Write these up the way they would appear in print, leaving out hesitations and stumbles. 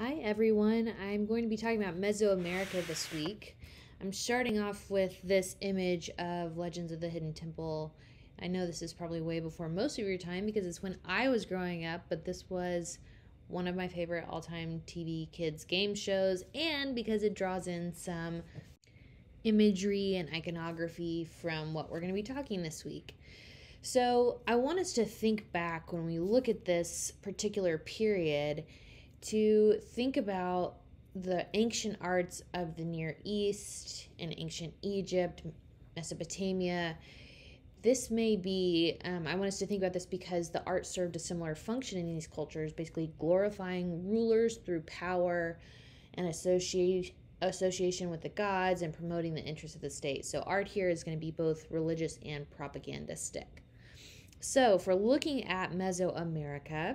Hi everyone, I'm going to be talking about Mesoamerica this week. I'm starting off with this image of Legends of the Hidden Temple. I know this is probably way before most of your time because it's when I was growing up, but this was one of my favorite all time TV kids game shows, and because it draws in some imagery and iconography from what we're going to be talking this week. So, I want us to think back when we look at this particular period to think about the ancient arts of the Near East and ancient Egypt, Mesopotamia. This may be, I want us to think about this because the art served a similar function in these cultures, basically glorifying rulers through power and association with the gods and promoting the interests of the state. So, art here is going to be both religious and propagandistic. So, for looking at Mesoamerica,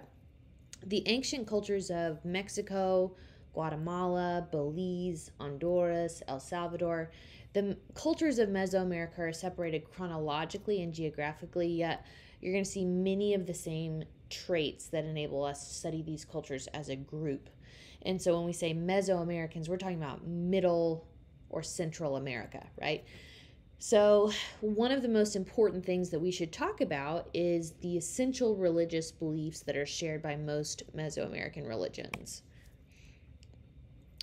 the ancient cultures of Mexico, Guatemala, Belize, Honduras, El Salvador, the cultures of Mesoamerica are separated chronologically and geographically, yet you're going to see many of the same traits that enable us to study these cultures as a group. And so when we say Mesoamericans, we're talking about Middle or Central America, right? So, one of the most important things that we should talk about is the essential religious beliefs that are shared by most Mesoamerican religions.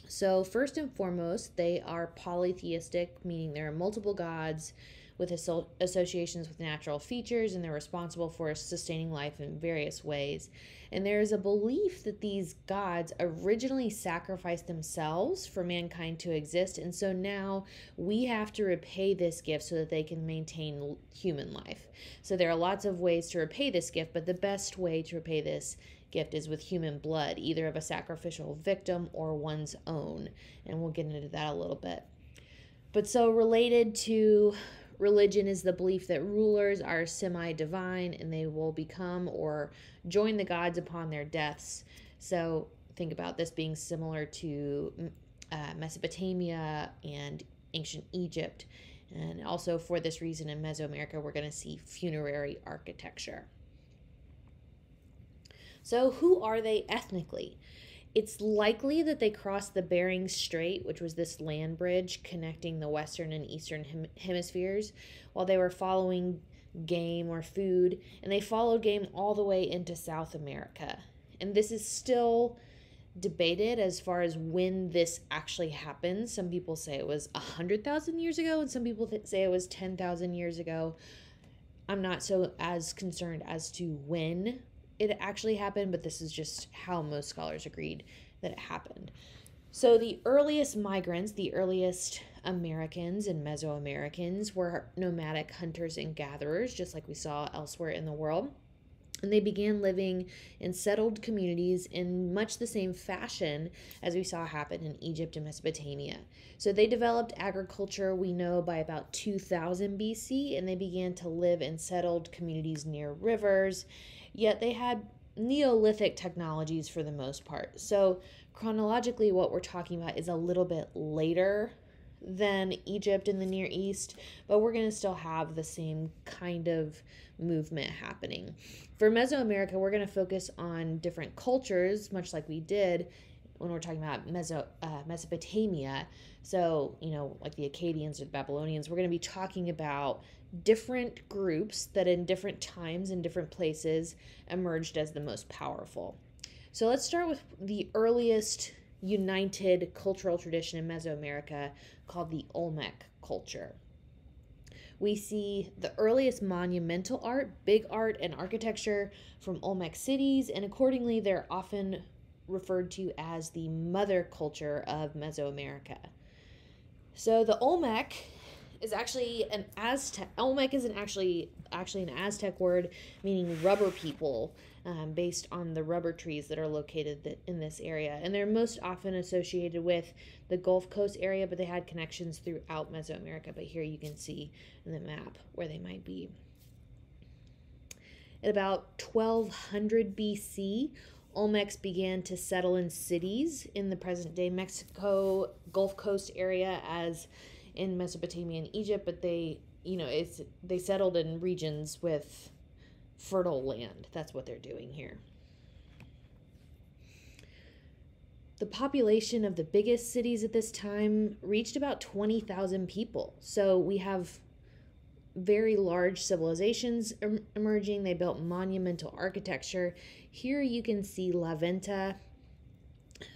So, first and foremost, they are polytheistic, meaning there are multiple gods with associations with natural features, and they're responsible for sustaining life in various ways. And there is a belief that these gods originally sacrificed themselves for mankind to exist, and so now we have to repay this gift so that they can maintain human life. So there are lots of ways to repay this gift, but the best way to repay this gift is with human blood, either of a sacrificial victim or one's own. And we'll get into that a little bit. But so related to religion is the belief that rulers are semi divine and they will become or join the gods upon their deaths. So think about this being similar to Mesopotamia and ancient Egypt. And also, for this reason, in Mesoamerica, we're going to see funerary architecture. So, who are they ethnically? It's likely that they crossed the Bering Strait, which was this land bridge connecting the western and eastern hemispheres, while they were following game or food, and they followed game all the way into South America. And this is still debated as far as when this actually happened. Some people say it was 100,000 years ago, and some people say it was 10,000 years ago. I'm not so as concerned as to when it actually happened, but this is just how most scholars agreed that it happened. So the earliest migrants, the earliest Americans and Mesoamericans, were nomadic hunters and gatherers, just like we saw elsewhere in the world. And they began living in settled communities in much the same fashion as we saw happen in Egypt and Mesopotamia. So they developed agriculture, we know, by about 2000 BC, and they began to live in settled communities near rivers. Yet they had Neolithic technologies for the most part. So chronologically, what we're talking about is a little bit later than Egypt and the Near East, but we're going to still have the same kind of movement happening. For Mesoamerica, we're going to focus on different cultures, much like we did when we're talking about Mesopotamia. So, like the Akkadians or the Babylonians, we're going to be talking about different groups that in different times and different places emerged as the most powerful. So let's start with the earliest united cultural tradition in Mesoamerica called the Olmec culture. We see the earliest monumental art, big art, and architecture from Olmec cities, and accordingly, they're often referred to as the mother culture of Mesoamerica. So the Olmec is actually an Aztec. Olmec isn't actually an Aztec word meaning rubber people, based on the rubber trees that are located in this area, and they're most often associated with the Gulf Coast area, but they had connections throughout Mesoamerica. But here you can see in the map where they might be. At about 1200 BC, Olmecs began to settle in cities in the present day Mexico Gulf Coast area as in Mesopotamia and Egypt, but they settled in regions with fertile land. That's what they're doing here. The population of the biggest cities at this time reached about 20,000 people. So we have very large civilizations emerging. They built monumental architecture. Here you can see La Venta,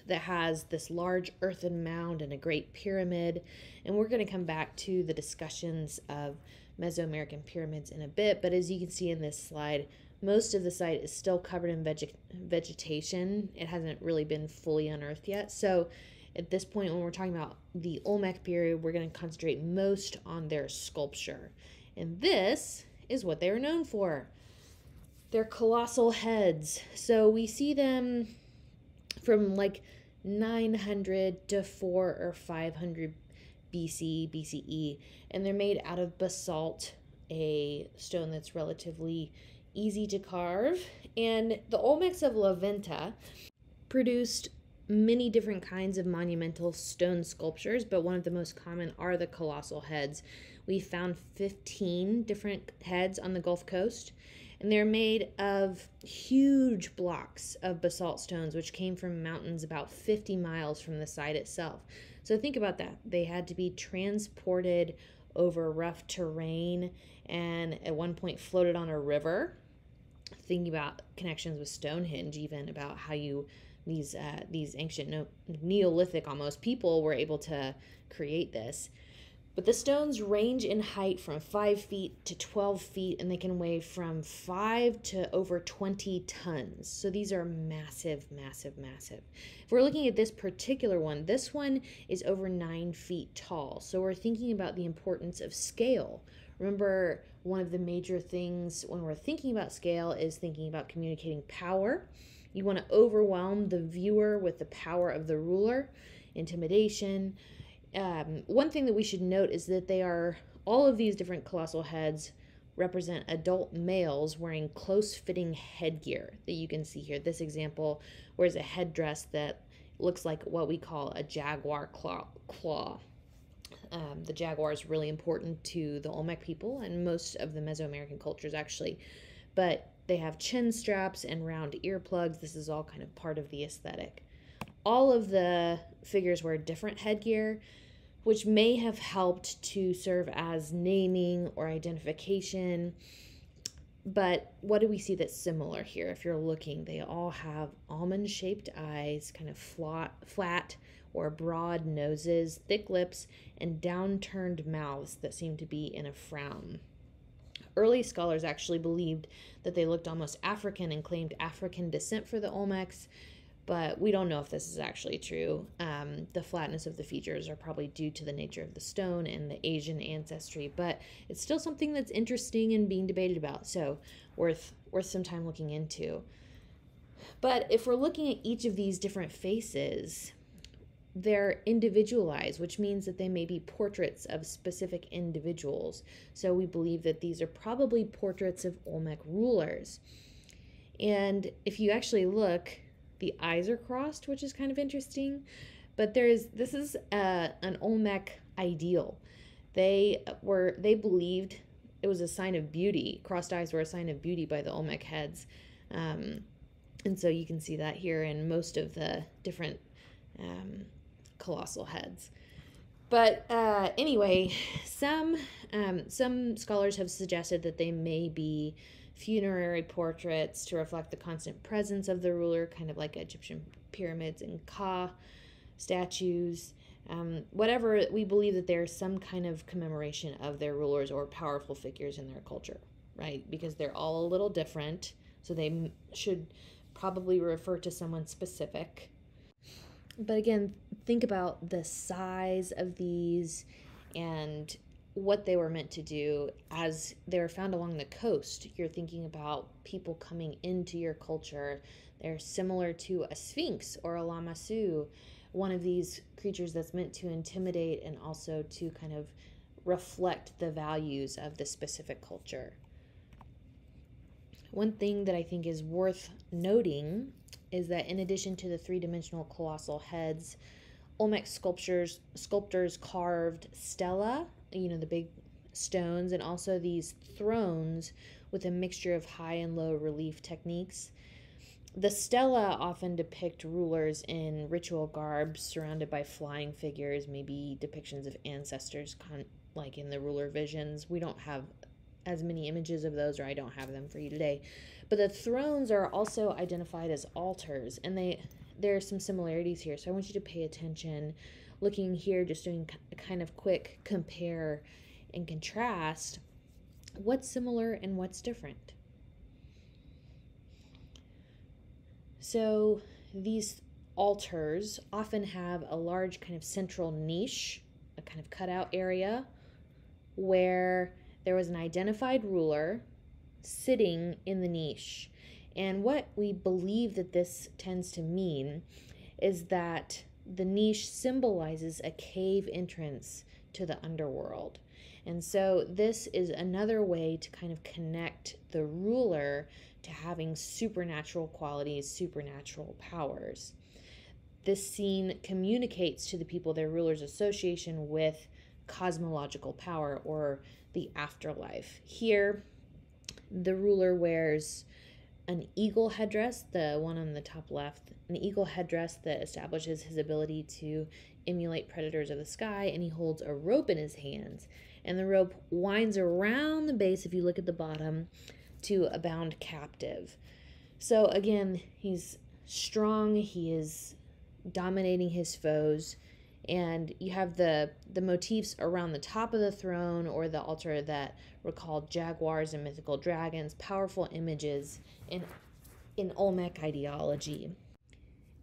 that has this large earthen mound and a great pyramid. And we're going to come back to the discussions of Mesoamerican pyramids in a bit. But as you can see in this slide, most of the site is still covered in vegetation. It hasn't really been fully unearthed yet. So at this point, when we're talking about the Olmec period, we're going to concentrate most on their sculpture. And this is what they were known for. Their colossal heads. So we see them from like 900 to 400 or 500 BCE, and they're made out of basalt, a stone that's relatively easy to carve. And the Olmecs of La Venta produced many different kinds of monumental stone sculptures, but one of the most common are the colossal heads. We found 15 different heads on the Gulf Coast, and they're made of huge blocks of basalt stones, which came from mountains about 50 miles from the site itself. So think about that. They had to be transported over rough terrain and at one point floated on a river. Thinking about connections with Stonehenge, even about how these ancient Neolithic almost people were able to create this. But the stones range in height from 5 feet to 12 feet, and they can weigh from 5 to over 20 tons. So these are massive, massive, massive. If we're looking at this particular one, this one is over 9 feet tall. So we're thinking about the importance of scale. Remember, one of the major things when we're thinking about scale is thinking about communicating power. You want to overwhelm the viewer with the power of the ruler, intimidation. One thing that we should note is that all of these different colossal heads represent adult males wearing close-fitting headgear that you can see here. This example wears a headdress that looks like what we call a jaguar claw. The jaguar is really important to the Olmec people and most of the Mesoamerican cultures actually, but they have chin straps and round earplugs. This is all kind of part of the aesthetic. All of the figures wear different headgear, which may have helped to serve as naming or identification. But what do we see that's similar here? If you're looking, they all have almond-shaped eyes, kind of flat or broad noses, thick lips, and downturned mouths that seem to be in a frown. Early scholars actually believed that they looked almost African and claimed African descent for the Olmecs, but we don't know if this is actually true. The flatness of the features are probably due to the nature of the stone and the Asian ancestry, but it's still something that's interesting and being debated about, so worth some time looking into. But if we're looking at each of these different faces, they're individualized, which means that they may be portraits of specific individuals. So we believe that these are probably portraits of Olmec rulers. And if you actually look, the eyes are crossed, which is kind of interesting. But this is an Olmec ideal. They believed it was a sign of beauty. Crossed eyes were a sign of beauty by the Olmec heads. And so you can see that here in most of the different colossal heads. But anyway, some scholars have suggested that they may be funerary portraits to reflect the constant presence of the ruler, kind of like Egyptian pyramids and Ka statues. Whatever, we believe that there's some kind of commemoration of their rulers or powerful figures in their culture, right? Because they're all a little different, so they should probably refer to someone specific. But again, think about the size of these and what they were meant to do. As they're found along the coast, you're thinking about people coming into your culture. They're similar to a sphinx or a lamassu, one of these creatures that's meant to intimidate and also to kind of reflect the values of the specific culture. One thing that I think is worth noting is that in addition to the three-dimensional colossal heads, Olmec sculptors carved stela, the big stones, and also these thrones with a mixture of high and low relief techniques. The stela often depict rulers in ritual garbs surrounded by flying figures, maybe depictions of ancestors, like in the ruler visions. We don't have as many images of those, or I don't have them for you today. But the thrones are also identified as altars, and there are some similarities here. So I want you to pay attention. Looking here, just doing a kind of quick compare and contrast. What's similar and what's different? So these altars often have a large kind of central niche, a kind of cutout area where there was an identified ruler sitting in the niche. And what we believe that this tends to mean is that the niche symbolizes a cave entrance to the underworld. And so this is another way to kind of connect the ruler to having supernatural qualities, supernatural powers. This scene communicates to the people their ruler's association with cosmological power or the afterlife. Here, the ruler wears an eagle headdress, the one on the top left, an eagle headdress that establishes his ability to emulate predators of the sky, and he holds a rope in his hands. And the rope winds around the base, if you look at the bottom, to a bound captive. So again, he's strong, he is dominating his foes, and you have the motifs around the top of the throne or the altar that recall jaguars and mythical dragons, powerful images in Olmec ideology.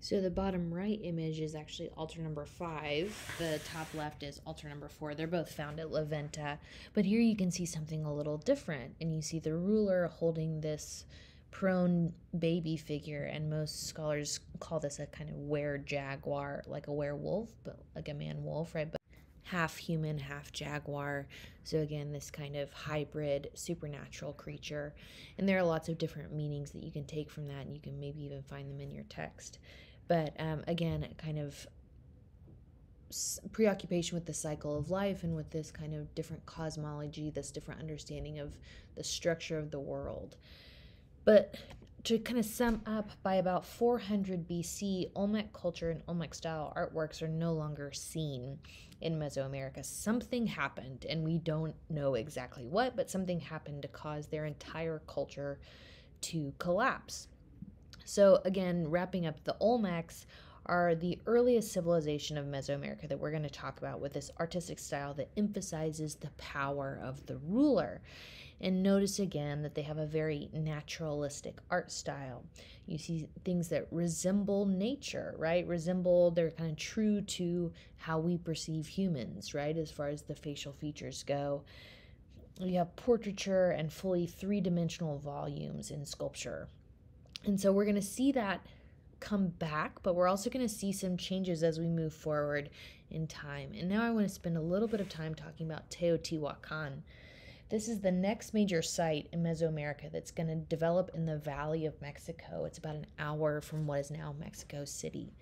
So the bottom right image is actually altar number 5. The top left is altar number 4. They're both found at La Venta. But here you can see something a little different. And you see the ruler holding this prone baby figure. And most scholars call this a kind of were-jaguar, like a werewolf, but like a man-wolf, right? But half human, half jaguar. So again, this kind of hybrid supernatural creature. And there are lots of different meanings that you can take from that. And you can maybe even find them in your text. But again, kind of preoccupation with the cycle of life and with this kind of different cosmology, this different understanding of the structure of the world. But to kind of sum up, by about 400 BC, Olmec culture and Olmec style artworks are no longer seen in Mesoamerica. Something happened, and we don't know exactly what, but something happened to cause their entire culture to collapse. So again, wrapping up, the Olmecs are the earliest civilization of Mesoamerica that we're going to talk about, with this artistic style that emphasizes the power of the ruler. And notice again that they have a very naturalistic art style. You see things that resemble nature, right? They're kind of true to how we perceive humans, right? As far as the facial features go. You have portraiture and fully 3-dimensional volumes in sculpture. And so we're going to see that come back, but we're also going to see some changes as we move forward in time. And now I want to spend a little bit of time talking about Teotihuacan. This is the next major site in Mesoamerica that's going to develop in the Valley of Mexico. It's about an hour from what is now Mexico City.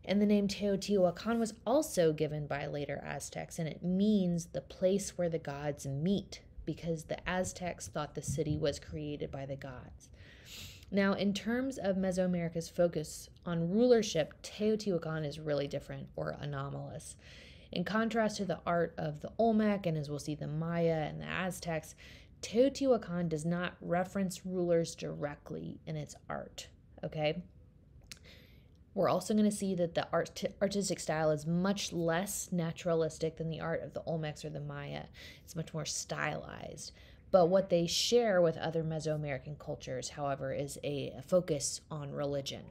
And the name Teotihuacan was also given by later Aztecs, and it means the place where the gods meet, because the Aztecs thought the city was created by the gods. Now, in terms of Mesoamerica's focus on rulership, Teotihuacan is really different, or anomalous. In contrast to the art of the Olmec, and as we'll see, the Maya and the Aztecs, Teotihuacan does not reference rulers directly in its art, okay? We're also going to see that the artistic style is much less naturalistic than the art of the Olmecs or the Maya. It's much more stylized. But what they share with other Mesoamerican cultures, however, is a focus on religion.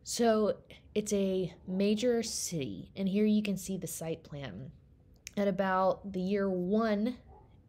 So it's a major city, and here you can see the site plan. At about the year 1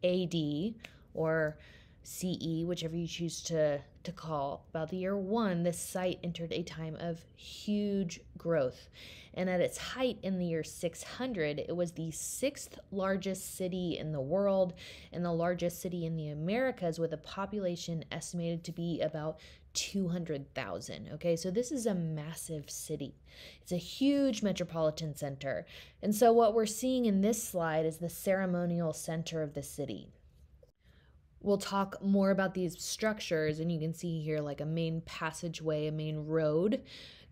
AD, or CE, whichever you choose to call, about the year 1, this site entered a time of huge growth. And at its height in the year 600, it was the 6th largest city in the world and the largest city in the Americas, with a population estimated to be about 200,000. Okay, so this is a massive city. It's a huge metropolitan center. And so what we're seeing in this slide is the ceremonial center of the city. We'll talk more about these structures, and you can see here like a main passageway, a main road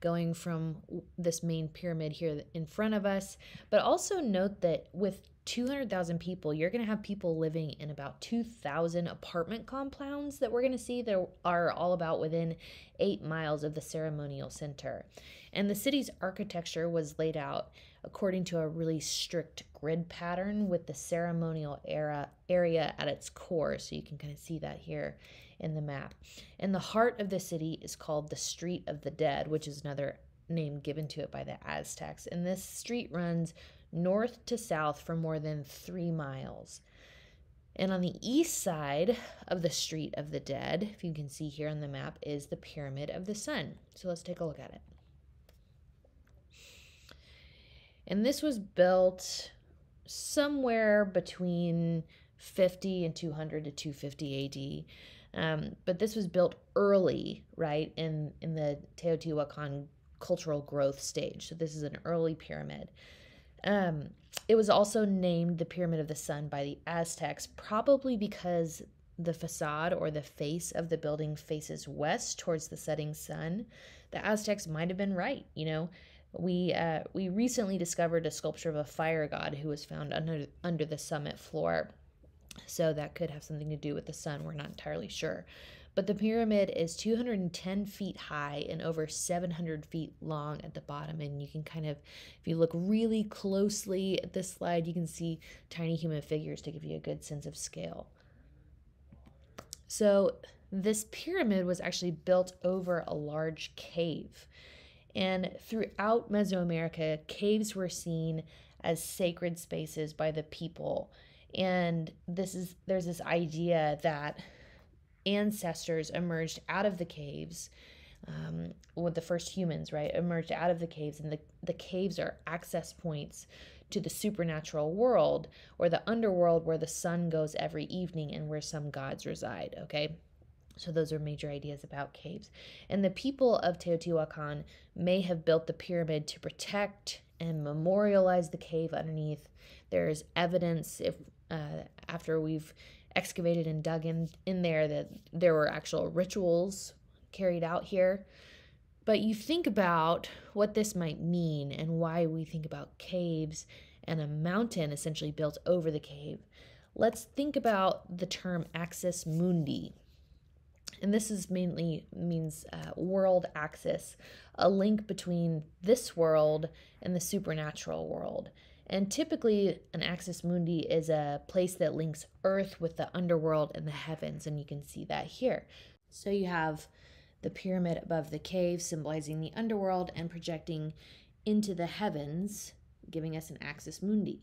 going from this main pyramid here in front of us. But also note that with 200,000 people, you're going to have people living in about 2,000 apartment compounds that we're going to see that are all about within 8 miles of the ceremonial center. And the city's architecture was laid out according to a really strict grid pattern with the ceremonial area at its core. So you can kind of see that here in the map. And the heart of the city is called the Street of the Dead, which is another name given to it by the Aztecs. And this street runs north to south for more than 3 miles. And on the east side of the Street of the Dead, if you can see here on the map, is the Pyramid of the Sun. So let's take a look at it. And this was built somewhere between 50 and 200 to 250 AD. But this was built early, right, in the Teotihuacan cultural growth stage. So this is an early pyramid. It was also named the Pyramid of the Sun by the Aztecs, probably because the facade or the face of the building faces west towards the setting sun. The Aztecs might have been right, you know. We recently discovered a sculpture of a fire god who was found under the summit floor. So that could have something to do with the sun. We're not entirely sure. But the pyramid is 210 feet high and over 700 feet long at the bottom. And you can kind of, if you look really closely at this slide, you can see tiny human figures to give you a good sense of scale. So this pyramid was actually built over a large cave. And throughout Mesoamerica, caves were seen as sacred spaces by the people. And there's this idea that ancestors emerged out of the caves, with the first humans, right, emerged out of the caves, and the caves are access points to the supernatural world, or the underworld where the sun goes every evening and where some gods reside, okay? So those are major ideas about caves. And the people of Teotihuacan may have built the pyramid to protect and memorialize the cave underneath. There's evidence, if after we've excavated and dug in there, that there were actual rituals carried out here. But you think about what this might mean and why we think about caves and a mountain essentially built over the cave. Let's think about the term axis mundi. And this is mainly means world axis, a link between this world and the supernatural world. And typically, an axis mundi is a place that links Earth with the underworld and the heavens, and you can see that here. So you have the pyramid above the cave symbolizing the underworld and projecting into the heavens, giving us an axis mundi.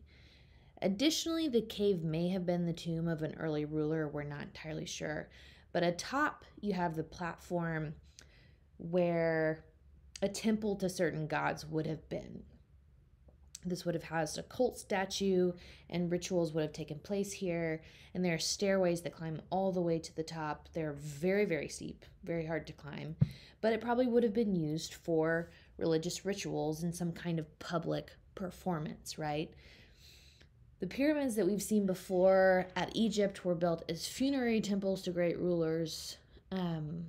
Additionally, the cave may have been the tomb of an early ruler, we're not entirely sure. But atop, you have the platform where a temple to certain gods would have been. This would have housed a cult statue, and rituals would have taken place here. And there are stairways that climb all the way to the top. They're very, very steep, very hard to climb. But it probably would have been used for religious rituals and some kind of public performance, right? The pyramids that we've seen before at Egypt were built as funerary temples to great rulers. And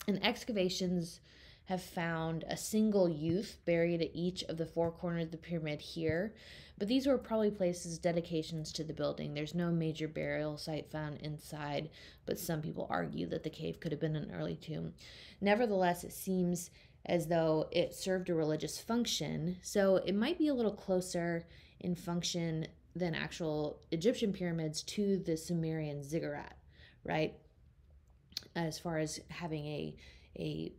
excavations have found a single youth buried at each of the 4 corners of the pyramid here. But these were probably placed as dedications to the building. There's no major burial site found inside, but some people argue that the cave could have been an early tomb. Nevertheless, it seems as though it served a religious function, so it might be a little closer in function than actual Egyptian pyramids to the Sumerian ziggurat, right? As far as having a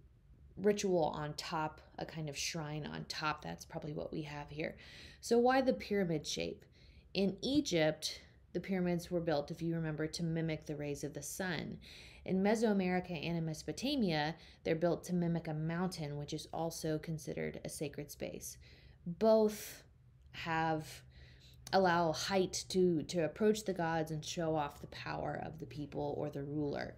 ritual on top, a kind of shrine on top, that's probably what we have here. So why the pyramid shape? In Egypt, the pyramids were built, if you remember, to mimic the rays of the sun. In Mesoamerica and in Mesopotamia, they're built to mimic a mountain, which is also considered a sacred space. Both allow height to approach the gods and show off the power of the people or the ruler.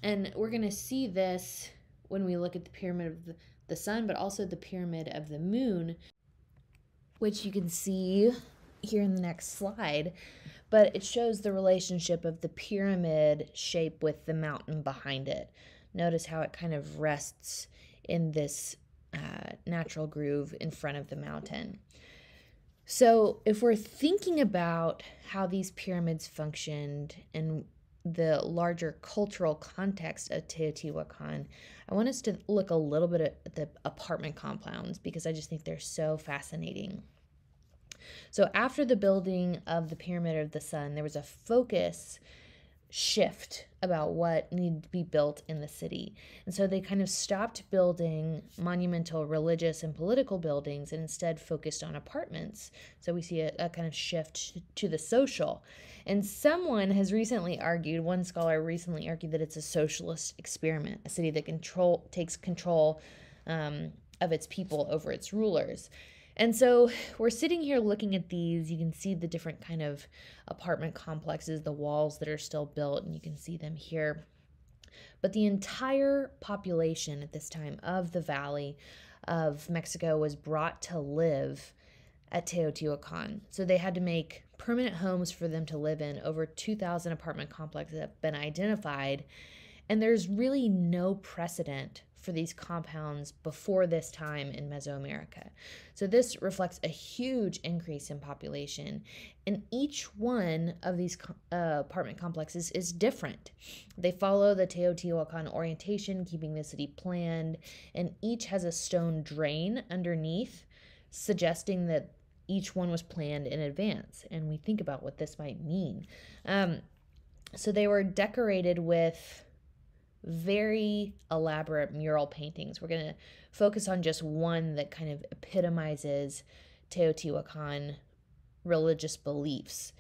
And we're going to see this when we look at the pyramid of the sun, but also the pyramid of the moon, which you can see here in the next slide. but it shows the relationship of the pyramid shape with the mountain behind it. Notice how it kind of rests in this natural groove in front of the mountain. So if we're thinking about how these pyramids functioned and the larger cultural context of Teotihuacan, I want us to look a little bit at the apartment compounds because I just think they're so fascinating. So after the building of the Pyramid of the Sun, there was a focus shift about what needed to be built in the city. And so they kind of stopped building monumental religious and political buildings and instead focused on apartments. So we see a kind of shift to the social. And someone has recently argued, one scholar recently argued, that it's a socialist experiment, a city that takes control of its people over its rulers. And so we're sitting here looking at these. You can see the different kind of apartment complexes, the walls that are still built, and you can see them here. But the entire population at this time of the Valley of Mexico was brought to live at Teotihuacan. So they had to make permanent homes for them to live in. Over 2,000 apartment complexes have been identified, and there's really no precedent for these compounds before this time in Mesoamerica. So this reflects a huge increase in population, and each one of these apartment complexes is different. They follow the Teotihuacan orientation, keeping the city planned, and each has a stone drain underneath, suggesting that each one was planned in advance. And we think about what this might mean. So they were decorated with very elaborate mural paintings. We're going to focus on just one that kind of epitomizes Teotihuacan religious beliefs.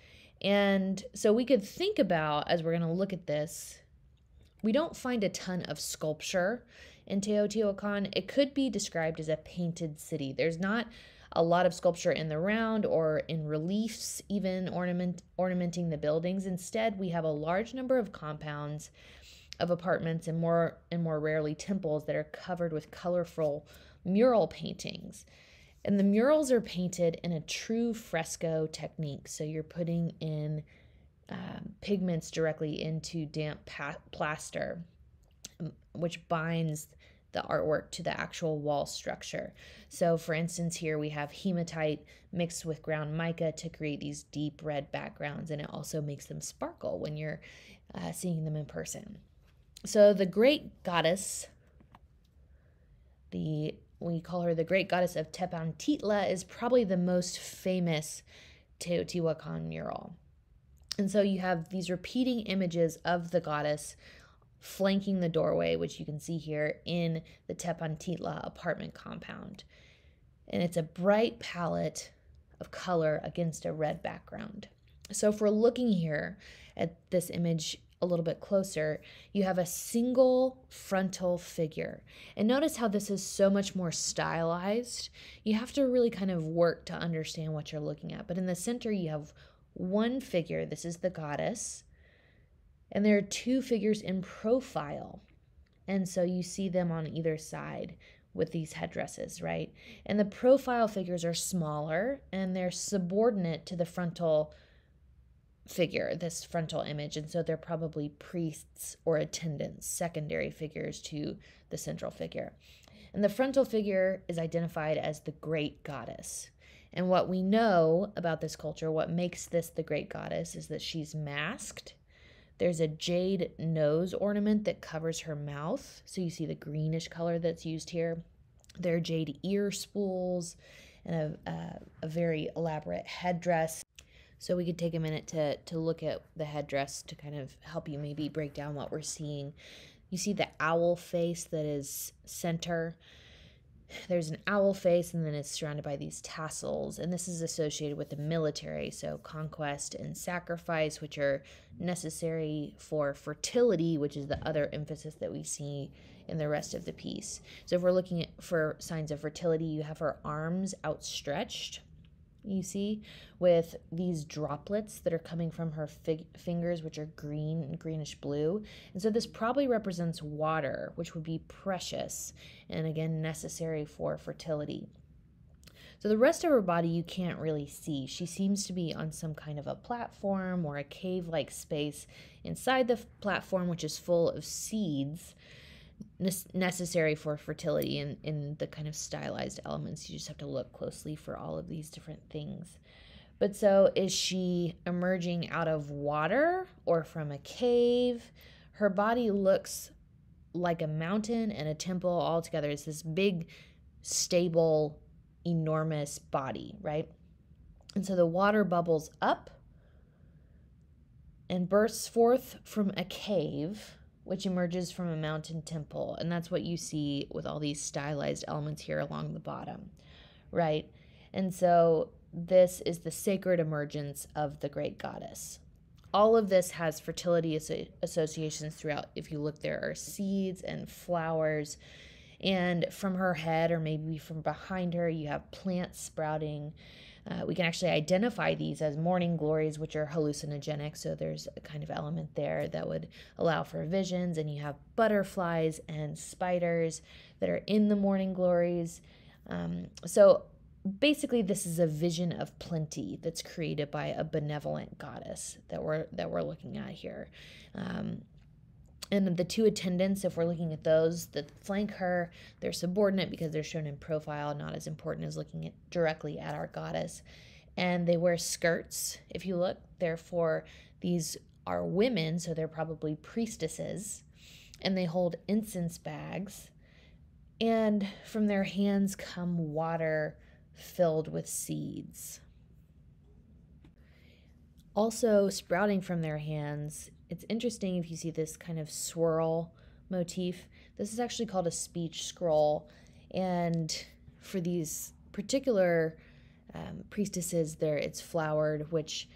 And so we could think about, as we're going to look at this, we don't find a ton of sculpture in Teotihuacan. It could be described as a painted city. There's not a lot of sculpture in the round or in reliefs, even ornamenting the buildings. Instead, we have a large number of compounds of apartments and more rarely temples that are covered with colorful mural paintings. And the murals are painted in a true fresco technique. So you're putting in pigments directly into damp plaster, which binds the artwork to the actual wall structure. So for instance, here we have hematite mixed with ground mica to create these deep red backgrounds, and it also makes them sparkle when you're seeing them in person. So the great goddess, we call her the great goddess of Tepantitla, is probably the most famous Teotihuacan mural. And so you have these repeating images of the goddess flanking the doorway, which you can see here in the Tepantitla apartment compound. And it's a bright palette of color against a red background. So if we're looking here at this image a little bit closer, you have a single frontal figure. And notice how this is so much more stylized. You have to really kind of work to understand what you're looking at. But in the center, you have one figure. This is the goddess. And there are two figures in profile. And so you see them on either side with these headdresses, right? And the profile figures are smaller and they're subordinate to the frontal figure, this frontal image, and so they're probably priests or attendants, secondary figures to the central figure. And the frontal figure is identified as the great goddess. And what we know about this culture, what makes this the great goddess, is that she's masked. There's a jade nose ornament that covers her mouth, so you see the greenish color that's used here. There are jade ear spools and a very elaborate headdress. So we could take a minute to look at the headdress to kind of help you maybe break down what we're seeing. You see the owl face that is center. There's an owl face, and then it's surrounded by these tassels, and this is associated with the military, so conquest and sacrifice, which are necessary for fertility, which is the other emphasis that we see in the rest of the piece. So if we're looking for signs of fertility, you have her arms outstretched, you see, with these droplets that are coming from her fingers, which are green and greenish blue. And so this probably represents water, which would be precious and again necessary for fertility. So the rest of her body you can't really see. She seems to be on some kind of a platform or a cave-like space inside the platform, which is full of seeds necessary for fertility in the kind of stylized elements. You just have to look closely for all of these different things. But so is she emerging out of water or from a cave? Her body looks like a mountain and a temple all together. It's this big, stable, enormous body, right? And so the water bubbles up and bursts forth from a cave, which emerges from a mountain temple. And that's what you see with all these stylized elements here along the bottom, right? And so this is the sacred emergence of the great goddess. All of this has fertility associations throughout. If you look, there are seeds and flowers. And from her head, or maybe from behind her, you have plants sprouting. We can actually identify these as morning glories, which are hallucinogenic. So there's a kind of element there that would allow for visions. And you have butterflies and spiders that are in the morning glories. So basically, this is a vision of plenty that's created by a benevolent goddess that we're looking at here. And the two attendants, if we're looking at those that flank her, they're subordinate because they're shown in profile, not as important as looking directly at our goddess. And they wear skirts, if you look. Therefore, these are women, so they're probably priestesses. And they hold incense bags. And from their hands come water filled with seeds. Also, sprouting from their hands, it's interesting if you see this kind of swirl motif. This is actually called a speech scroll. And for these particular priestesses, it's flowered, which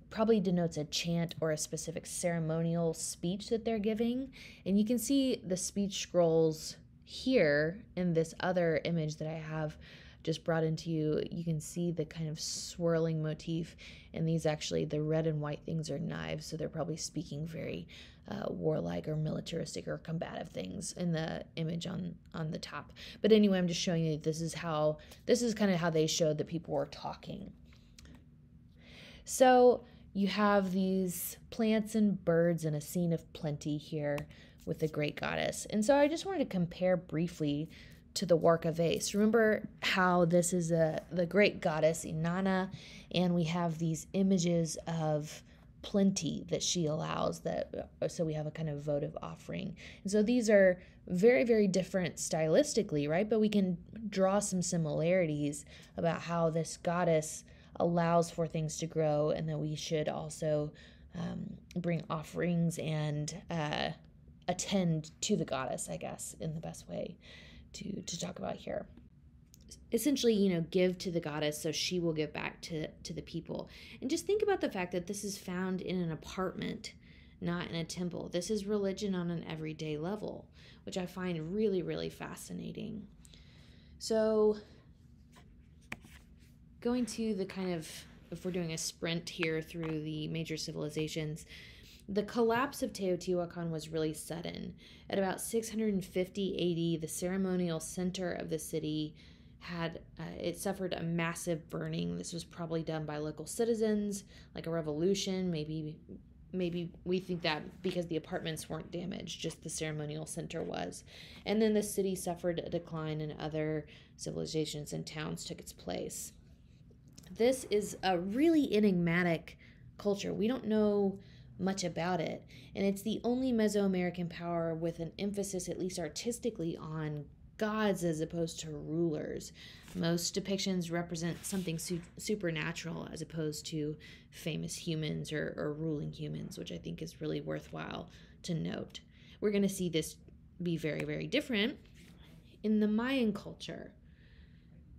probably denotes a chant or a specific ceremonial speech that they're giving. And you can see the speech scrolls here in this other image that I have just brought into you. You can see the kind of swirling motif, and these actually, the red and white things are knives, so they're probably speaking very warlike or militaristic or combative things in the image on the top. But anyway, I'm just showing you that this is kind of how they showed that people were talking. So you have these plants and birds and a scene of plenty here with the great goddess. And so I just wanted to compare briefly to the work of Ace. Remember how this is the great goddess Inanna, and we have these images of plenty that she allows, so we have a kind of votive offering. And so these are very, very different stylistically, right? But we can draw some similarities about how this goddess allows for things to grow, and that we should also bring offerings and attend to the goddess, I guess, in the best way to talk about here. Essentially, give to the goddess so she will give back to the people. And just think about the fact that this is found in an apartment, not in a temple. This is religion on an everyday level, which I find really, really fascinating. So going to the kind of, if we're doing a sprint here through the major civilizations, the collapse of Teotihuacan was really sudden. At about 650 AD, the ceremonial center of the city it suffered a massive burning. This was probably done by local citizens, like a revolution. Maybe we think that because the apartments weren't damaged, just the ceremonial center was. And then the city suffered a decline, and other civilizations and towns took its place. This is a really enigmatic culture. We don't know much about it, and it's the only Mesoamerican power with an emphasis, at least artistically, on gods as opposed to rulers. Most depictions represent something supernatural as opposed to famous humans or ruling humans, which I think is really worthwhile to note. We're going to see this be very, very different in the Mayan culture.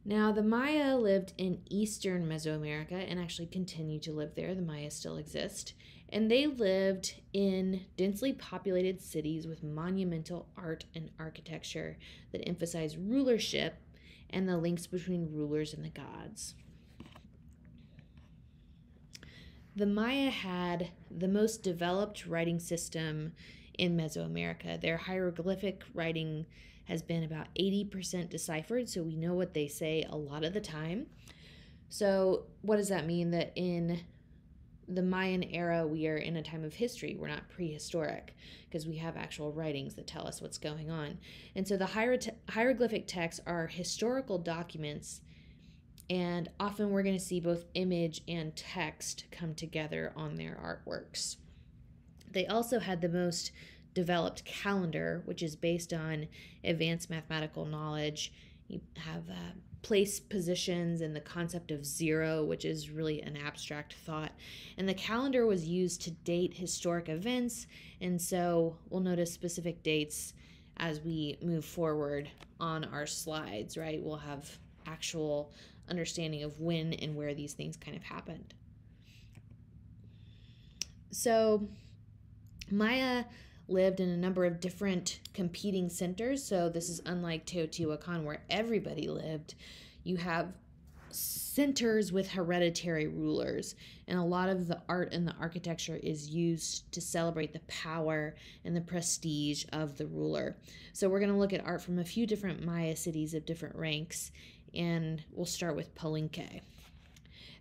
Now, the Maya lived in eastern Mesoamerica and actually continue to live there. The Maya still exist. And they lived in densely populated cities with monumental art and architecture that emphasized rulership and the links between rulers and the gods. The Maya had the most developed writing system in Mesoamerica. Their hieroglyphic writing has been about 80% deciphered, so we know what they say a lot of the time. So what does that mean? That in the Mayan era, we are in a time of history. We're not prehistoric because we have actual writings that tell us what's going on. And so the hieroglyphic texts are historical documents, and often we're going to see both image and text come together on their artworks. They also had the most developed calendar, which is based on advanced mathematical knowledge. You have place positions and the concept of zero, which is really an abstract thought. And the calendar was used to date historic events, and so we'll notice specific dates as we move forward on our slides, right? We'll have actual understanding of when and where these things kind of happened. So Maya lived in a number of different competing centers. So this is unlike Teotihuacan, where everybody lived. You have centers with hereditary rulers, and a lot of the art and the architecture is used to celebrate the power and the prestige of the ruler. So we're going to look at art from a few different Maya cities of different ranks, and we'll start with Palenque.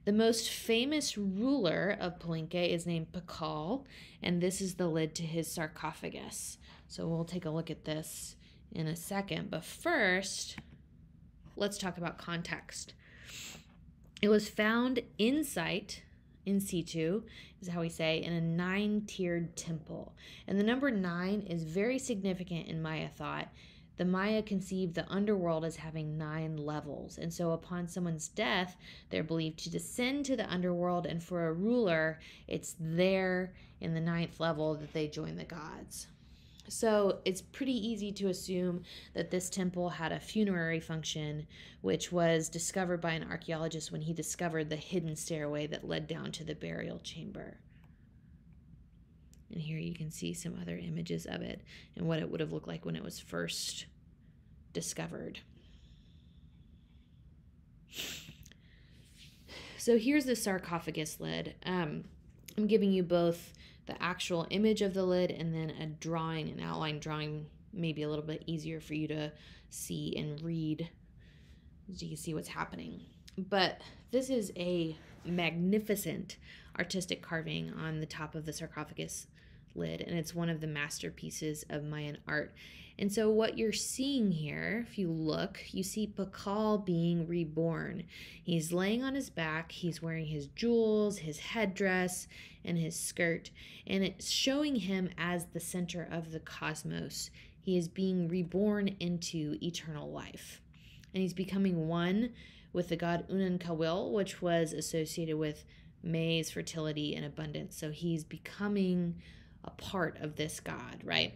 The most famous ruler of Palenque is named Pakal, and this is the lid to his sarcophagus. So we'll take a look at this in a second, but first, let's talk about context. It was found in situ, is how we say, in a 9-tiered temple. And the number 9 is very significant in Maya thought. The Maya conceived the underworld as having 9 levels. And so upon someone's death, they're believed to descend to the underworld. And for a ruler, it's there in the 9th level that they join the gods. So it's pretty easy to assume that this temple had a funerary function, which was discovered by an archaeologist when he discovered the hidden stairway that led down to the burial chamber. And here you can see some other images of it and what it would have looked like when it was first discovered. So here's the sarcophagus lid. I'm giving you both the actual image of the lid and then a drawing, an outline drawing, maybe a little bit easier for you to see and read so you can see what's happening. But this is a magnificent artistic carving on the top of the sarcophagus lid, and it's one of the masterpieces of Mayan art. And so what you're seeing here, if you look, you see Pakal being reborn. He's laying on his back, he's wearing his jewels, his headdress, and his skirt, and it's showing him as the center of the cosmos. He is being reborn into eternal life, and he's becoming one with the god Unankawil, which was associated with maize, fertility, and abundance. So he's becoming a part of this god, right?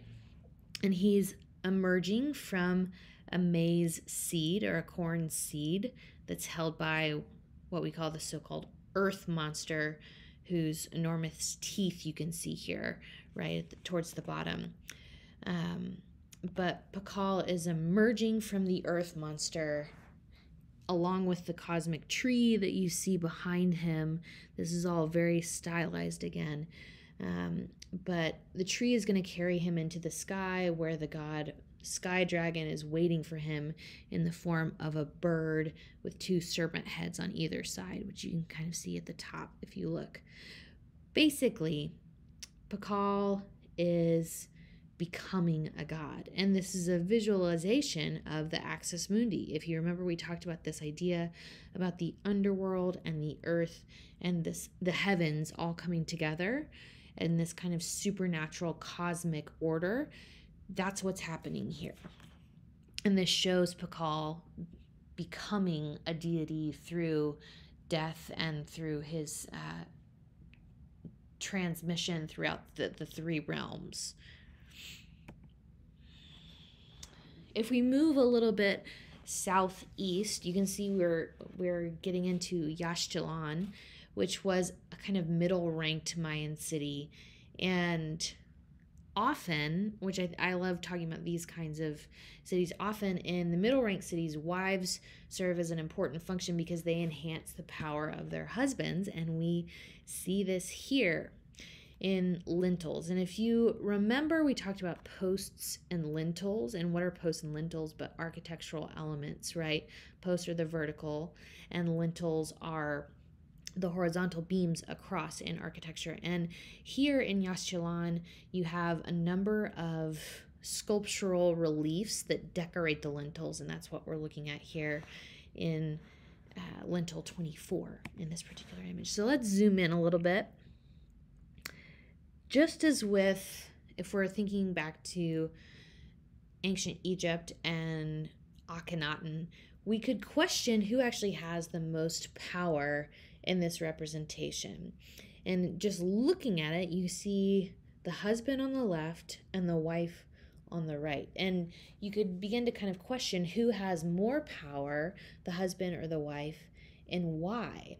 And he's emerging from a maize seed or a corn seed that's held by what we call the so-called earth monster, whose enormous teeth you can see here, right, towards the bottom. But Pakal is emerging from the earth monster along with the cosmic tree that you see behind him. This is all very stylized again. But the tree is going to carry him into the sky, where the god Sky Dragon is waiting for him in the form of a bird with 2 serpent heads on either side, which you can kind of see at the top if you look. Basically, Pakal is becoming a god, and this is a visualization of the Axis Mundi. If you remember, we talked about this idea about the underworld and the earth and the heavens all coming together in this kind of supernatural cosmic order. That's what's happening here. And this shows Pakal becoming a deity through death and through his transmission throughout the 3 realms. If we move a little bit southeast, you can see we're getting into Yaxchilan, which was a kind of middle-ranked Mayan city. And often, which I love talking about these kinds of cities, often in the middle-ranked cities, wives serve as an important function because they enhance the power of their husbands, and we see this here. in lintels. And if you remember, we talked about posts and lintels. And what are posts and lintels but architectural elements, right? Posts are the vertical, and lintels are the horizontal beams across in architecture. And here in Yaxchilan, you have a number of sculptural reliefs that decorate the lintels, and that's what we're looking at here in lintel 24 in this particular image. So let's zoom in a little bit. Just as with, if we're thinking back to ancient Egypt and Akhenaten, we could question who actually has the most power in this representation. And just looking at it, you see the husband on the left and the wife on the right. And you could begin to kind of question who has more power, the husband or the wife, and why.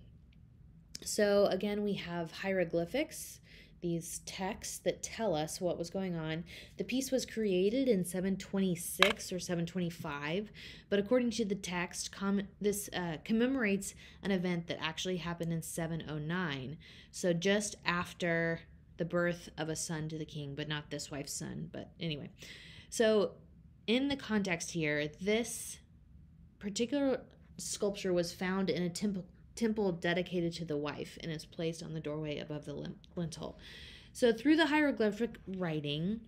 So again, we have hieroglyphics, these texts that tell us what was going on. The piece was created in 726 or 725, but according to the text, this commemorates an event that actually happened in 709. So just after the birth of a son to the king, but not this wife's son. But anyway, so in the context here, this particular sculpture was found in a temple dedicated to the wife, and is placed on the doorway above the lintel. So through the hieroglyphic writing,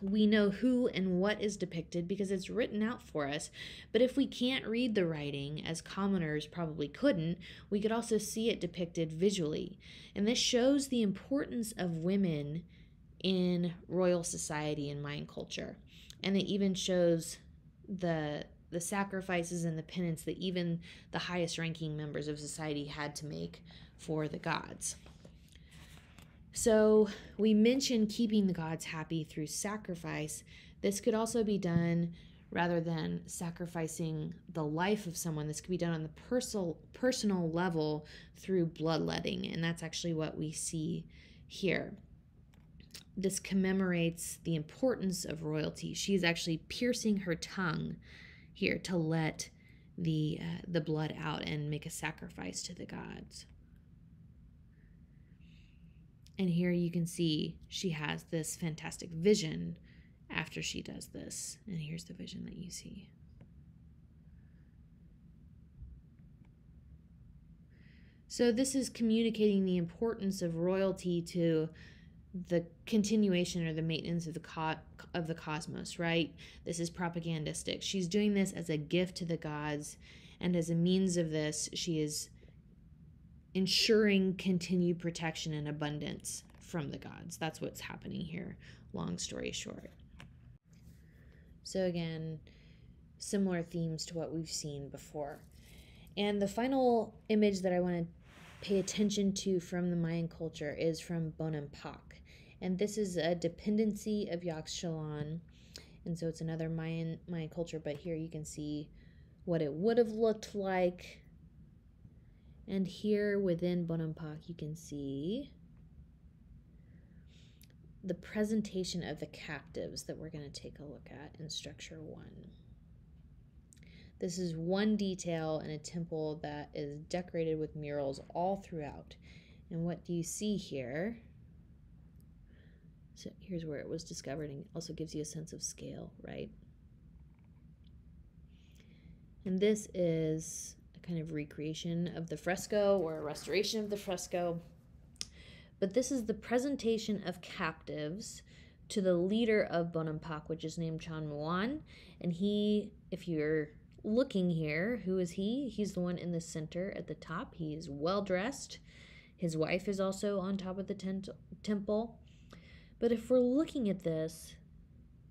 we know who and what is depicted because it's written out for us. But if we can't read the writing, as commoners probably couldn't, we could also see it depicted visually. And this shows the importance of women in royal society and Mayan culture. And it even shows the sacrifices and the penance that even the highest ranking members of society had to make for the gods. So we mentioned keeping the gods happy through sacrifice. This could also be done rather than sacrificing the life of someone. This could be done on the personal level through bloodletting, and that's actually what we see here. This commemorates the importance of royalty. She's actually piercing her tongue here to let the blood out and make a sacrifice to the gods. And here you can see she has this fantastic vision after she does this. And here's the vision that you see. So this is communicating the importance of royalty to the continuation or the maintenance of the cosmos, right? This is propagandistic. She's doing this as a gift to the gods, and as a means of this, she is ensuring continued protection and abundance from the gods. That's what's happening here, long story short. So again, similar themes to what we've seen before. And the final image that I want to pay attention to from the Mayan culture is from Bonampak. And this is a dependency of Yaxchilan. And so it's another Mayan culture, but here you can see what it would have looked like. And here within Bonampak, you can see the presentation of the captives that we're going to take a look at in structure 1. This is one detail in a temple that is decorated with murals all throughout. And what do you see here? So here's where it was discovered, and also gives you a sense of scale, right? And this is a kind of recreation of the fresco or a restoration of the fresco. But this is the presentation of captives to the leader of Bonampak, which is named Chan Muan. And he, if you're looking here, who is he? He's the one in the center at the top. He is well dressed. His wife is also on top of the temple. But if we're looking at this,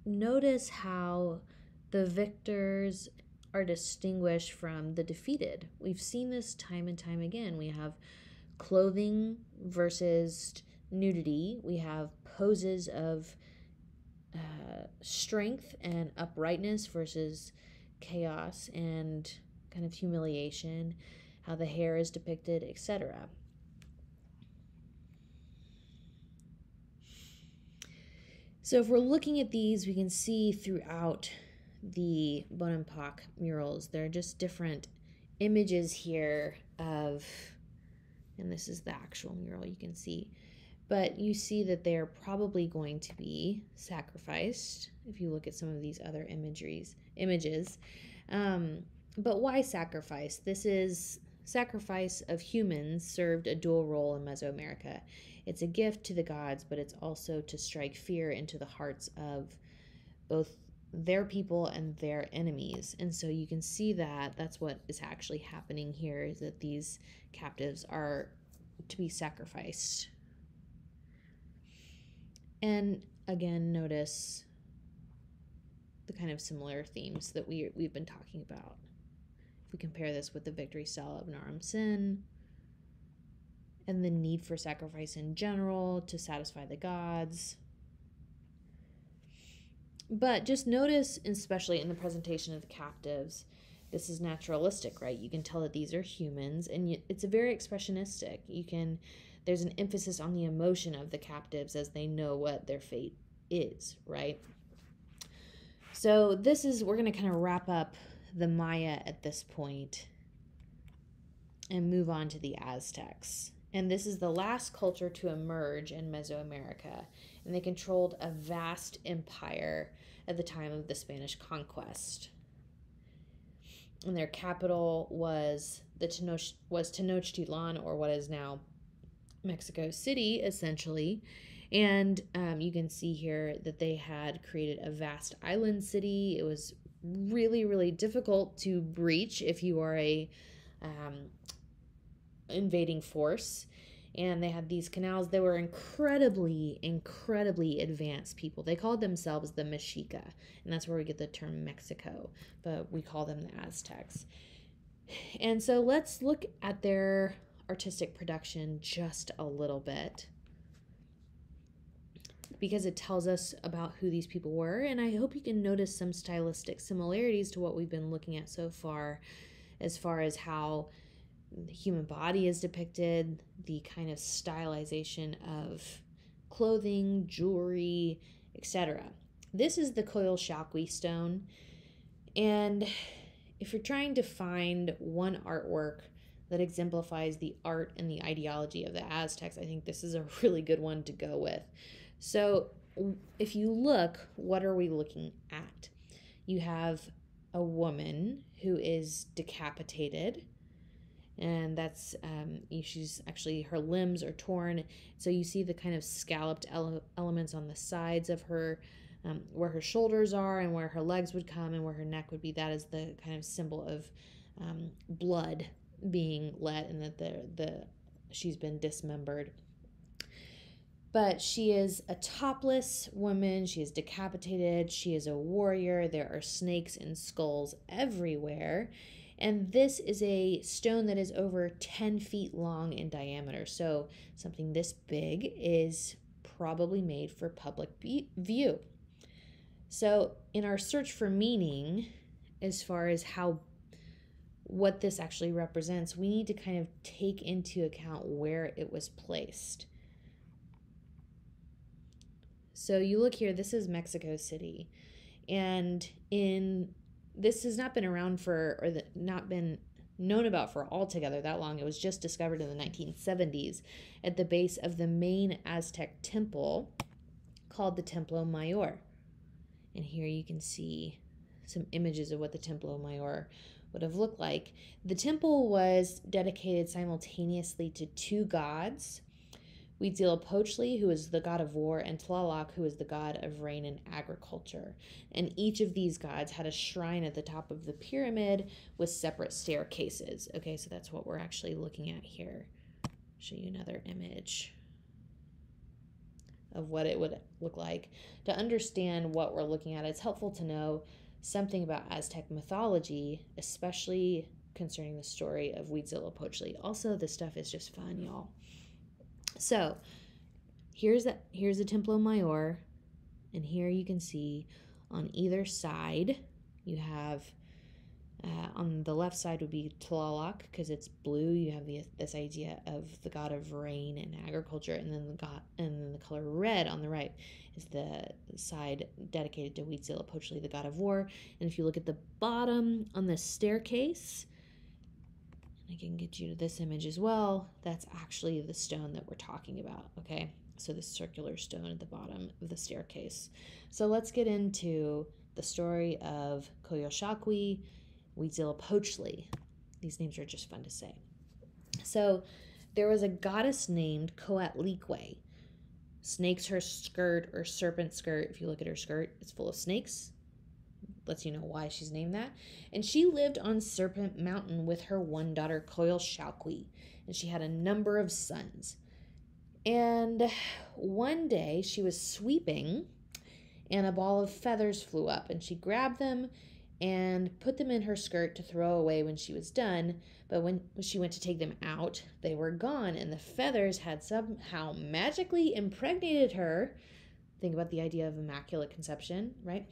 notice how the victors are distinguished from the defeated. We've seen this time and time again. We have clothing versus nudity. We have poses of strength and uprightness versus chaos and kind of humiliation, how the hair is depicted, etc. So if we're looking at these, we can see throughout the Bonampak murals, there are just different images here of, and this is the actual mural you can see, But you see that they're probably going to be sacrificed if you look at some of these other images. But why sacrifice? This is sacrifice of humans served a dual role in Mesoamerica. It's a gift to the gods, but it's also to strike fear into the hearts of both their people and their enemies. And so you can see that that's what is actually happening here, is that these captives are to be sacrificed. And again, notice the kind of similar themes that we've been talking about. If we compare this with the victory stele of Naram Sin and the need for sacrifice in general to satisfy the gods. But just notice, especially in the presentation of the captives, this is naturalistic, right? You can tell that these are humans, and it's a very expressionistic. There's an emphasis on the emotion of the captives as they know what their fate is, right? So we're going to kind of wrap up the Maya at this point and move on to the Aztecs. And this is the last culture to emerge in Mesoamerica, and they controlled a vast empire at the time of the Spanish conquest. And their capital was Tenochtitlan, or what is now Mexico City, essentially. And you can see here that they had created a vast island city. It was really, really difficult to breach if you are a invading force. And they had these canals. They were incredibly, incredibly advanced people. They called themselves the Mexica, and that's where we get the term Mexico, but we call them the Aztecs. And so let's look at their artistic production just a little bit, because it tells us about who these people were, and I hope you can notice some stylistic similarities to what we've been looking at so far as how the human body is depicted, the kind of stylization of clothing, jewelry, etc. This is the Coyolxauhqui stone, and if you're trying to find one artwork that exemplifies the art and the ideology of the Aztecs, I think this is a really good one to go with. So if you look, what are we looking at? You have a woman who is decapitated, and that's she's actually, her limbs are torn, so you see the kind of scalloped elements on the sides of her, where her shoulders are and where her legs would come and where her neck would be. That is the kind of symbol of blood being let, and that she's been dismembered. But she is a topless woman. She is decapitated. She is a warrior. There are snakes and skulls everywhere. And this is a stone that is over 10 feet long in diameter. So something this big is probably made for public view. So in our search for meaning, as far as what this actually represents, we need to kind of take into account where it was placed. So you look here, this is Mexico City, and this has not been around not been known about for altogether that long. It was just discovered in the 1970s at the base of the main Aztec temple called the Templo Mayor. And here you can see some images of what the Templo Mayor would have looked like. The temple was dedicated simultaneously to two gods, Huitzilopochtli, who is the god of war, and Tlaloc, who is the god of rain and agriculture. And each of these gods had a shrine at the top of the pyramid with separate staircases. Okay, so that's what we're actually looking at here. I'll show you another image of what it would look like. To understand what we're looking at, it's helpful to know something about Aztec mythology, especially concerning the story of Huitzilopochtli. Also, this stuff is just fun, y'all. So here's the Templo Mayor, and here you can see on either side you have on the left side would be Tlaloc, because it's blue. You have this idea of the god of rain and agriculture, and then the color red on the right is the side dedicated to Huitzilopochtli, the god of war. And if you look at the bottom on the staircase, I can get you to this image as well, that's actually the stone that we're talking about, okay? So this circular stone at the bottom of the staircase. So let's get into the story of Coyolxauhqui, Huitzilopochtli. These names are just fun to say. So there was a goddess named Coatlicue. Snakes her skirt, or serpent skirt. If you look at her skirt, it's full of snakes. Lets you know why she's named that. And she lived on Serpent Mountain with her one daughter, Coyolxauhqui. And she had a number of sons. And one day she was sweeping, and a ball of feathers flew up, and she grabbed them and put them in her skirt to throw away when she was done. But when she went to take them out, they were gone, and the feathers had somehow magically impregnated her. Think about the idea of immaculate conception, right?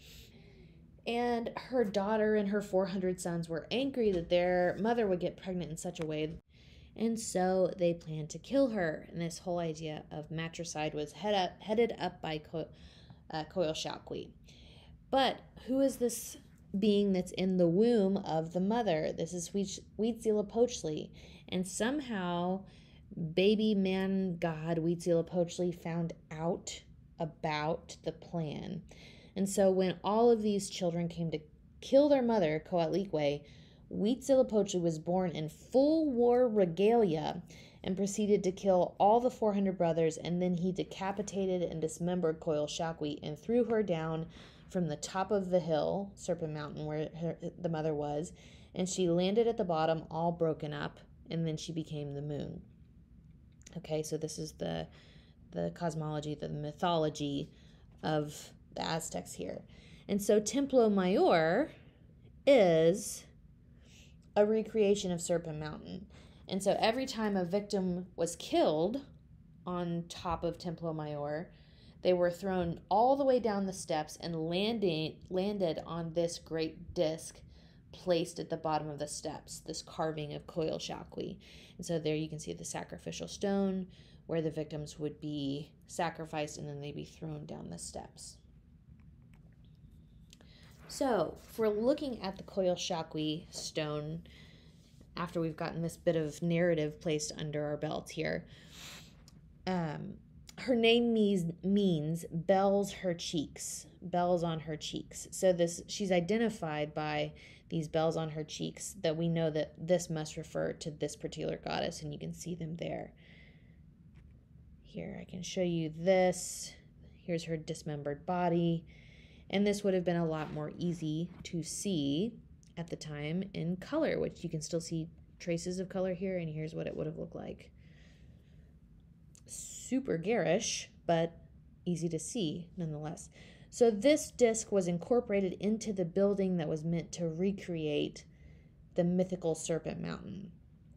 And her daughter and her 400 sons were angry that their mother would get pregnant in such a way. And so they planned to kill her. And this whole idea of matricide was headed up by Coyolxauhqui. But who is this being that's in the womb of the mother? This is Huitzilopochtli. And somehow baby man god Huitzilopochtli found out about the plan. And so when all of these children came to kill their mother, Coatlicue, Huitzilopochtli was born in full war regalia and proceeded to kill all the 400 brothers, and then he decapitated and dismembered Coyolxauhqui and threw her down from the top of the hill, Serpent Mountain, where the mother was, and she landed at the bottom all broken up, and then she became the moon. Okay, so this is the cosmology, the mythology of the Aztecs here. And so Templo Mayor is a recreation of Serpent Mountain. And so every time a victim was killed on top of Templo Mayor, they were thrown all the way down the steps and landed on this great disc placed at the bottom of the steps, this carving of Coyolxauhqui. And so there you can see the sacrificial stone where the victims would be sacrificed and then they'd be thrown down the steps. So, if we're looking at the Coyolxauhqui stone, after we've gotten this bit of narrative placed under our belt here, her name means bells her cheeks, bells on her cheeks. So she's identified by these bells on her cheeks, that we know that this must refer to this particular goddess, and you can see them there. Here, I can show you this. Here's her dismembered body. And this would have been a lot more easy to see at the time in color, which you can still see traces of color here, and here's what it would have looked like. Super garish, but easy to see nonetheless. So this disc was incorporated into the building that was meant to recreate the mythical Serpent Mountain.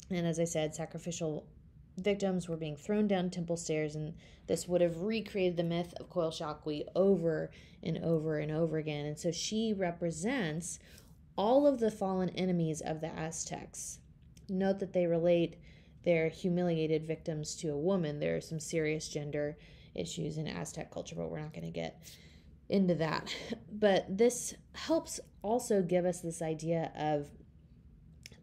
And as I said, sacrificial victims were being thrown down temple stairs, and this would have recreated the myth of Coyolxauhqui over and over and over again. And so she represents all of the fallen enemies of the Aztecs. Note that they relate their humiliated victims to a woman. There are some serious gender issues in Aztec culture, but we're not going to get into that. But this helps also give us this idea of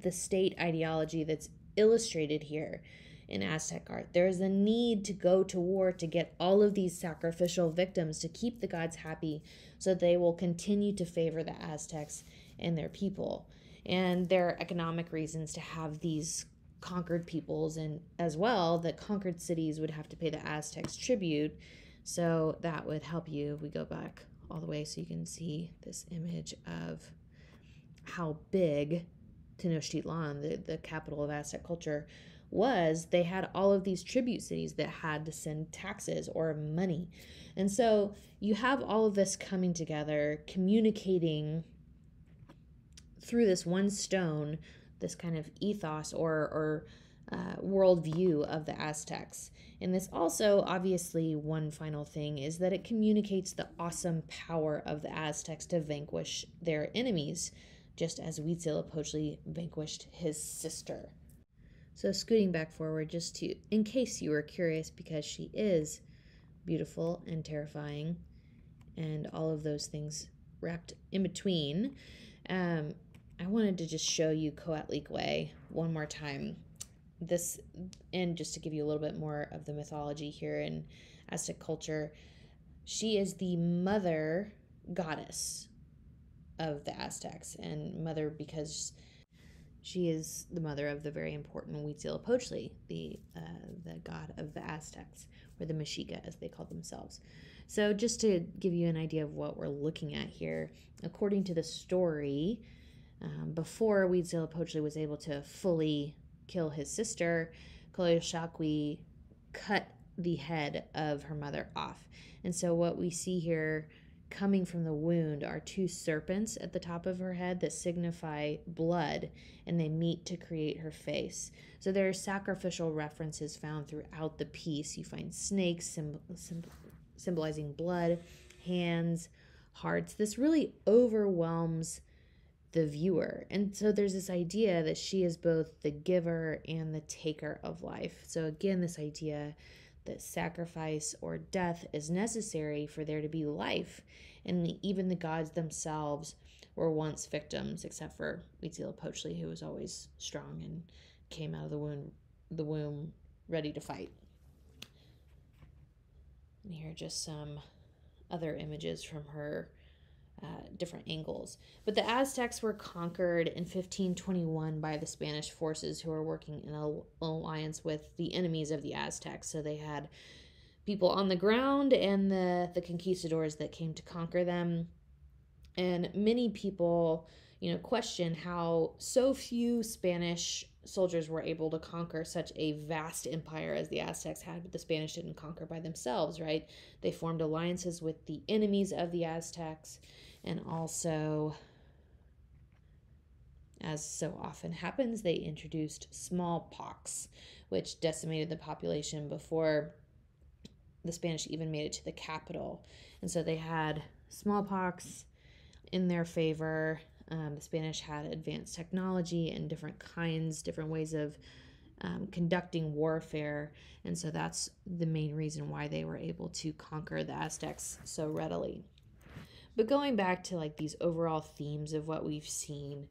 the state ideology that's illustrated here in Aztec art. There is a need to go to war to get all of these sacrificial victims to keep the gods happy so they will continue to favor the Aztecs and their people. And there are economic reasons to have these conquered peoples, and as well, the conquered cities would have to pay the Aztecs tribute. So that would help you if we go back all the way so you can see this image of how big Tenochtitlan, the capital of Aztec culture, was. They had all of these tribute cities that had to send taxes or money. And so you have all of this coming together, communicating through this one stone, this kind of ethos or worldview of the Aztecs. And this also, obviously, one final thing is that it communicates the awesome power of the Aztecs to vanquish their enemies, just as Huitzilopochtli vanquished his sister. So scooting back forward, just to, in case you were curious, because she is beautiful and terrifying, and all of those things wrapped in between, I wanted to just show you Coatlicue one more time. This, and just to give you a little bit more of the mythology here in Aztec culture. She is the mother goddess of the Aztecs, and mother because she is the mother of the very important Huitzilopochtli, the god of the Aztecs, or the Mexica as they called themselves. So just to give you an idea of what we're looking at here, according to the story, before Huitzilopochtli was able to fully kill his sister, Coyolxauhqui cut the head of her mother off. And so what we see here coming from the wound are two serpents at the top of her head that signify blood, and they meet to create her face. So there are sacrificial references found throughout the piece. You find snakes symbolizing blood, hands, hearts. This really overwhelms the viewer. And so there's this idea that she is both the giver and the taker of life. So again, this idea that sacrifice or death is necessary for there to be life. And even the gods themselves were once victims, except for Huitzilopochtli, who was always strong and came out of the womb ready to fight. And here are just some other images from her different angles. But the Aztecs were conquered in 1521 by the Spanish forces who were working in an alliance with the enemies of the Aztecs. So they had people on the ground and the conquistadors that came to conquer them. And many people, question how so few Spanish soldiers were able to conquer such a vast empire as the Aztecs had, but the Spanish didn't conquer by themselves, right? They formed alliances with the enemies of the Aztecs, and also, as so often happens, they introduced smallpox, which decimated the population before the Spanish even made it to the capital. And so they had smallpox in their favor. The Spanish had advanced technology and different ways of conducting warfare. And so that's the main reason why they were able to conquer the Aztecs so readily. But going back to like these overall themes of what we've seen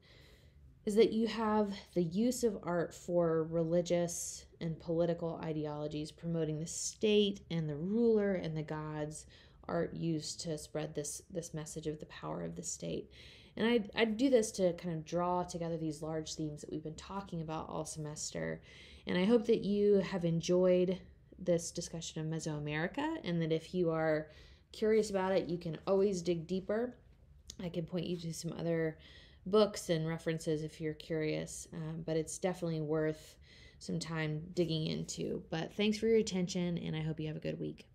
is that you have the use of art for religious and political ideologies, promoting the state and the ruler and the gods. Art used to spread this message of the power of the state. And I do this to kind of draw together these large themes that we've been talking about all semester. And I hope that you have enjoyed this discussion of Mesoamerica, and that if you are curious about it, you can always dig deeper. I can point you to some other books and references if you're curious, but it's definitely worth some time digging into. But thanks for your attention, and I hope you have a good week.